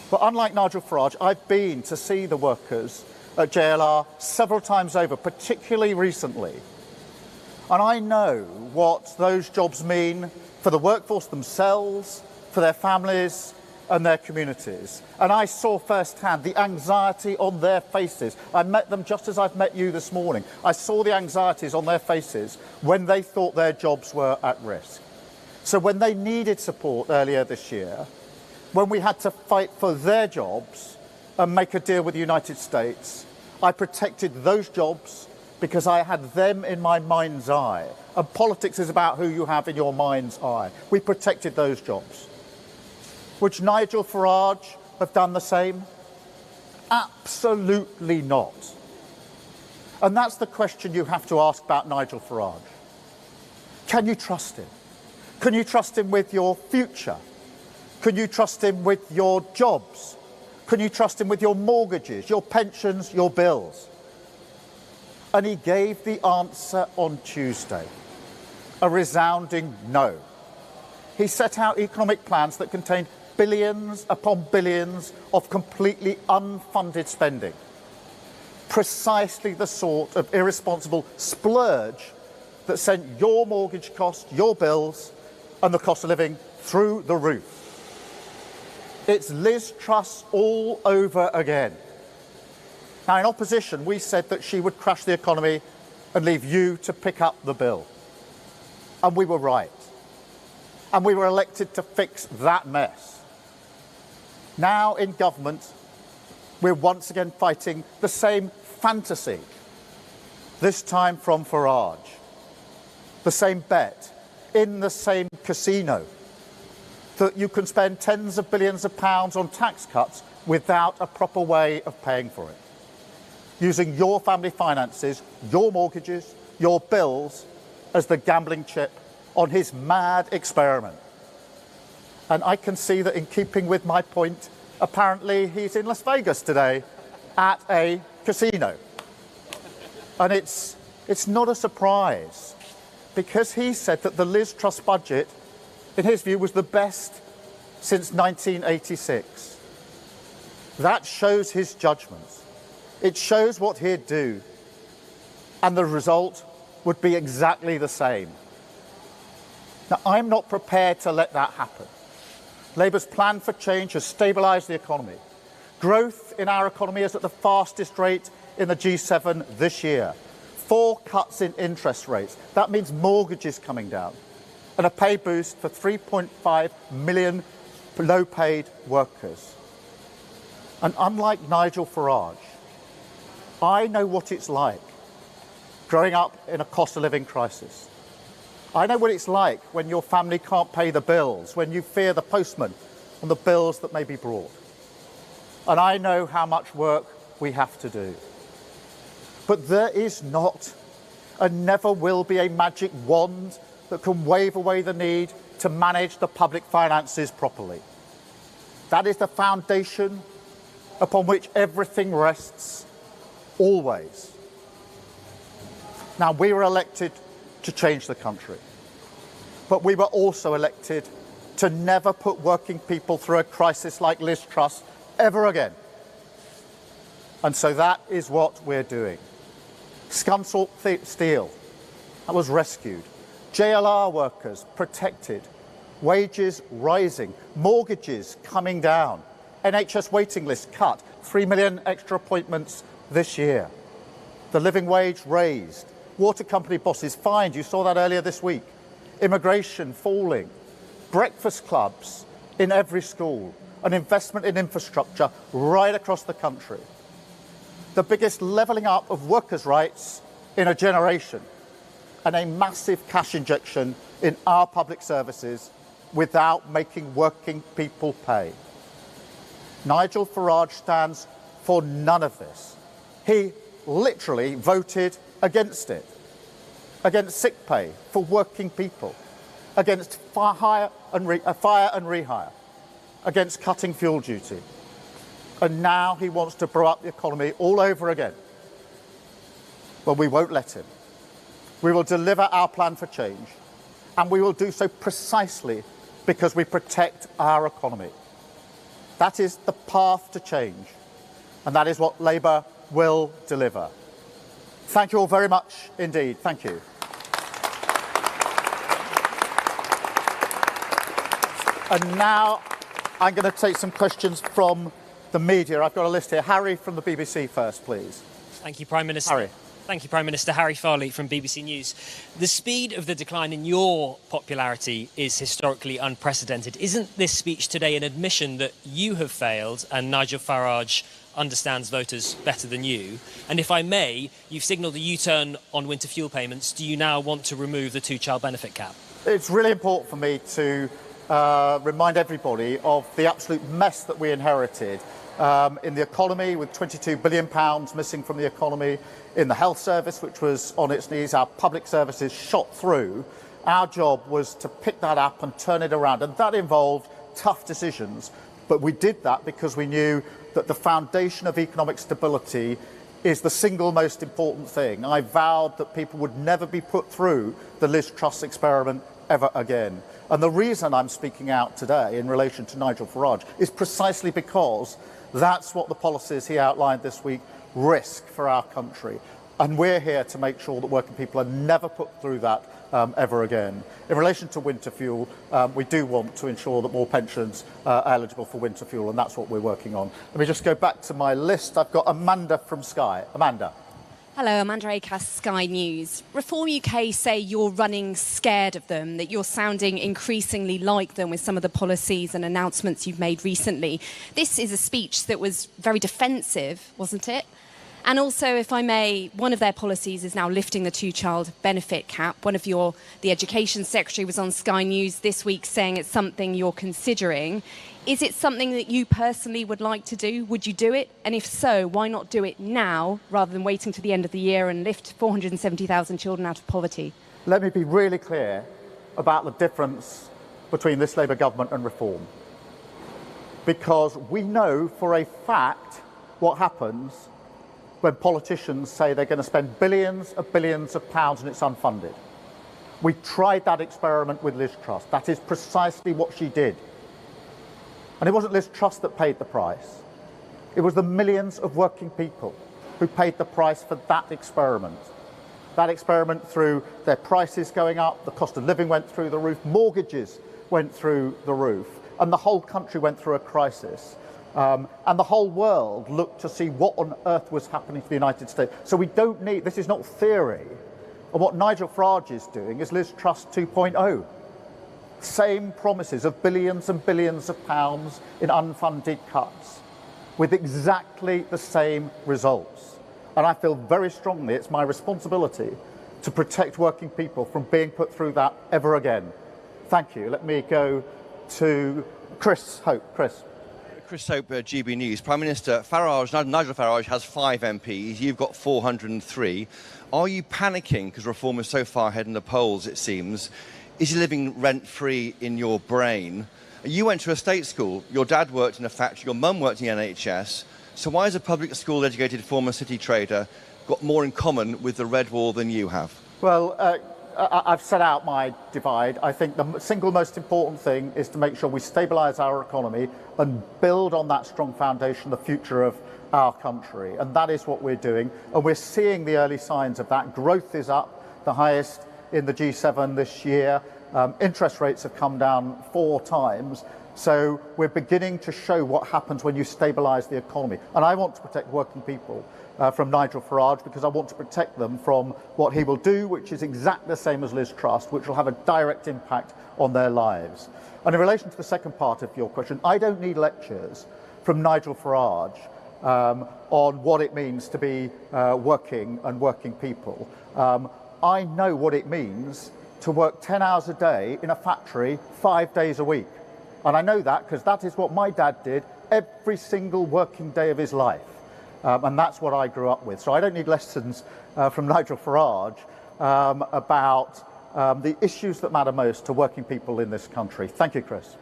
But unlike Nigel Farage, I've been to see the workers at JLR several times over, particularly recently. And I know what those jobs mean for the workforce themselves, for their families and their communities. And I saw firsthand the anxiety on their faces. I met them just as I've met you this morning. I saw the anxieties on their faces when they thought their jobs were at risk. So when they needed support earlier this year, when we had to fight for their jobs and make a deal with the United States, I protected those jobs because I had them in my mind's eye. And politics is about who you have in your mind's eye. We protected those jobs. Would Nigel Farage have done the same? Absolutely not. And that's the question you have to ask about Nigel Farage. Can you trust him? Can you trust him with your future? Can you trust him with your jobs? Can you trust him with your mortgages, your pensions, your bills? And he gave the answer on Tuesday, a resounding no. He set out economic plans that contained billions upon billions of completely unfunded spending. Precisely the sort of irresponsible splurge that sent your mortgage costs, your bills, and the cost of living through the roof. It's Liz Truss all over again. Now, in opposition, we said that she would crash the economy and leave you to pick up the bill. And we were right. And we were elected to fix that mess. Now, in government, we're once again fighting the same fantasy, this time from Farage. The same bet, in the same casino, that you can spend tens of billions of pounds on tax cuts without a proper way of paying for it. Using your family finances, your mortgages, your bills as the gambling chip on his mad experiment. And I can see that in keeping with my point, apparently he's in Las Vegas today at a casino. And it's not a surprise, because he said that the Liz Truss budget, in his view, was the best since 1986. That shows his judgment. It shows what he'd do. And the result would be exactly the same. Now, I'm not prepared to let that happen. Labour's plan for change has stabilised the economy. Growth in our economy is at the fastest rate in the G7 this year. 4 cuts in interest rates. That means mortgages coming down. And a pay boost for 3.5 million low-paid workers. And unlike Nigel Farage, I know what it's like growing up in a cost of living crisis. I know what it's like when your family can't pay the bills, when you fear the postman and the bills that may be brought. And I know how much work we have to do. But there is not and never will be a magic wand that can wave away the need to manage the public finances properly. That is the foundation upon which everything rests, always. Now, we were elected to change the country, but we were also elected to never put working people through a crisis like Liz Truss ever again. And so that is what we're doing. Scunthorpe Steel, that was rescued. JLR workers protected. Wages rising. Mortgages coming down. NHS waiting lists cut. 3 million extra appointments this year. The living wage raised. Water company bosses fined. You saw that earlier this week. Immigration falling. Breakfast clubs in every school. An investment in infrastructure right across the country. The biggest levelling up of workers' rights in a generation, and a massive cash injection in our public services without making working people pay. Nigel Farage stands for none of this. He literally voted against it, against sick pay for working people, against fire and rehire, against cutting fuel duty. And now he wants to blow up the economy all over again. Well, we won't let him. We will deliver our plan for change, and we will do so precisely because we protect our economy. That is the path to change, and that is what Labour will deliver. Thank you all very much indeed. Thank you. And now I'm going to take some questions from the media. I've got a list here. Harry from the BBC first, please. Thank you, Prime Minister. Harry. Thank you, Prime Minister. Harry Farley from BBC News. The speed of the decline in your popularity is historically unprecedented. Isn't this speech today an admission that you have failed and Nigel Farage understands voters better than you? And if I may, you've signalled a U-turn on winter fuel payments. Do you now want to remove the two-child benefit cap? It's really important for me to remind everybody of the absolute mess that we inherited in the economy, with £22 billion missing from the economy, in the health service, which was on its knees, our public services shot through. Our job was to pick that up and turn it around, and that involved tough decisions. But we did that because we knew that the foundation of economic stability is the single most important thing. I vowed that people would never be put through the Liz Truss experiment ever again. And the reason I'm speaking out today in relation to Nigel Farage is precisely because that's what the policies he outlined this week risk for our country. And we're here to make sure that working people are never put through that ever again. In relation to winter fuel, we do want to ensure that more pensions are eligible for winter fuel, and that's what we're working on. Let me just go back to my list. I've got Amanda from Sky. Amanda. Hello, Amanda Acast, Sky News. Reform UK say you're running scared of them, that you're sounding increasingly like them with some of the policies and announcements you've made recently. This is a speech that was very defensive, wasn't it? And also, if I may, one of their policies is now lifting the two-child benefit cap. The Education Secretary was on Sky News this week saying it's something you're considering. Is it something that you personally would like to do? Would you do it? And if so, why not do it now rather than waiting to the end of the year and lift 470,000 children out of poverty? Let me be really clear about the difference between this Labour government and reform. Because we know for a fact what happens when politicians say they're going to spend billions of pounds and it's unfunded. We tried that experiment with Liz Truss. That is precisely what she did. And it wasn't Liz Truss that paid the price. It was the millions of working people who paid the price for that experiment. That experiment through their prices going up, the cost of living went through the roof, mortgages went through the roof, and the whole country went through a crisis. And the whole world looked to see what on earth was happening to the United States. So we don't need, this is not theory. And what Nigel Farage is doing is Liz Truss 2.0. Same promises of billions and billions of pounds in unfunded cuts with exactly the same results. And I feel very strongly it's my responsibility to protect working people from being put through that ever again. Thank you. Let me go to Chris Hope. Chris Hope, GB News. Prime Minister Nigel Farage has 5 MPs. You've got 403. Are you panicking because Reform is so far ahead in the polls, it seems? Is he living rent-free in your brain? You went to a state school. Your dad worked in a factory. Your mum worked in the NHS. So why has a public school-educated former city trader got more in common with the Red Wall than you have? Well, I've set out my divide. I think the single most important thing is to make sure we stabilise our economy and build on that strong foundation the future of our country. And that is what we're doing. And we're seeing the early signs of that. Growth is up, the highest in the G7 this year. Interest rates have come down 4 times. So we're beginning to show what happens when you stabilise the economy. And I want to protect working people from Nigel Farage because I want to protect them from what he will do, which is exactly the same as Liz Truss, which will have a direct impact on their lives. And in relation to the second part of your question, I don't need lectures from Nigel Farage on what it means to be working people. I know what it means to work 10 hours a day in a factory 5 days a week. And I know that because that is what my dad did every single working day of his life. And that's what I grew up with. So I don't need lessons from Nigel Farage about the issues that matter most to working people in this country. Thank you, Chris.